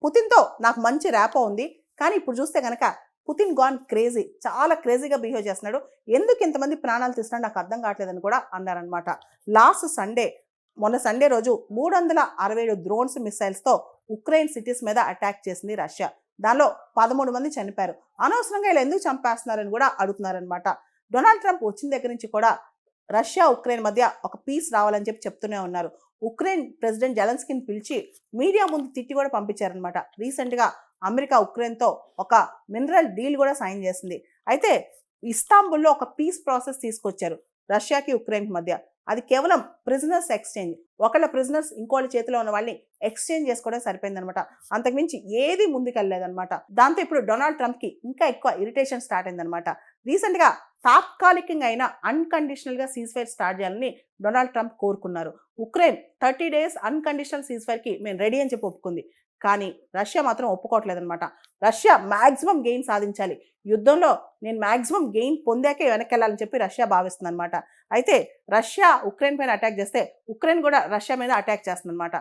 పుతిన్తో నాకు మంచి ర్యాపో ఉంది, కానీ ఇప్పుడు చూస్తే కనుక పుతిన్ గాన్ క్రేజీ, చాలా క్రేజీగా బిహేవ్ చేస్తున్నాడు, ఎందుకు ఇంతమంది ప్రాణాలు తీస్తున్నాడు నాకు అర్థం కావట్లేదని కూడా అన్నారనమాట. లాస్ట్ సండే, మొన్న సండే రోజు 367 డ్రోన్స్ మిసైల్స్తో ఉక్రెయిన్ సిటీస్ మీద అటాక్ చేసింది రష్యా. దానిలో 13 మంది చనిపోయారు. అనవసరంగా ఇలా ఎందుకు చంపేస్తున్నారని కూడా అడుగుతున్నారనమాట. డొనాల్డ్ ట్రంప్ వచ్చిన దగ్గర నుంచి కూడా రష్యా ఉక్రెయిన్ మధ్య ఒక పీస్ రావాలని చెప్తూనే ఉన్నారు. ఉక్రెయిన్ ప్రెసిడెంట్ జెలెన్స్కీని పిలిచి మీడియా ముందు తిట్టి కూడా పంపించారనమాట. రీసెంట్గా అమెరికా ఉక్రెయిన్తో ఒక మినరల్ డీల్ కూడా సైన్ చేసింది. అయితే ఇస్తాంబుల్లో ఒక పీస్ ప్రాసెస్ తీసుకొచ్చారు రష్యాకి ఉక్రెయిన్కి మధ్య. అది కేవలం ప్రిజనర్స్ ఎక్స్చేంజ్, ఒకళ్ళ ప్రిజనర్స్ ఇంకోళ్ళ చేతిలో ఉన్న వాళ్ళని ఎక్స్చేంజ్ చేసుకోవడం సరిపోయిందనమాట. అంతకుమించి ఏది ముందుకెళ్ళలేదనమాట. దాంతో ఇప్పుడు డొనాల్డ్ ట్రంప్కి ఇంకా ఎక్కువ ఇరిటేషన్ స్టార్ట్ అయిందనమాట. రీసెంట్గా తాత్కాలికంగా అయినా అన్కండిషనల్గా సీజ్ ఫైర్ స్టార్ట్ చేయాలని డొనాల్డ్ ట్రంప్ కోరుకున్నారు. ఉక్రెయిన్ 30 days అన్కండిషనల్ సీజ్ ఫైర్కి మేము రెడీ అని చెప్పి ఒప్పుకుంది. కానీ రష్యా మాత్రం ఒప్పుకోవట్లేదనమాట. రష్యా మ్యాక్సిమం గెయిన్ సాధించాలి, యుద్ధంలో నేను మ్యాక్సిమం గెయిన్ పొందాకే వెనక్కెళ్ళాలని చెప్పి రష్యా భావిస్తుంది అనమాట. అయితే రష్యా ఉక్రెయిన్ పైన అటాక్ చేస్తే ఉక్రెయిన్ కూడా రష్యా మీద అటాక్ చేస్తుంది అనమాట.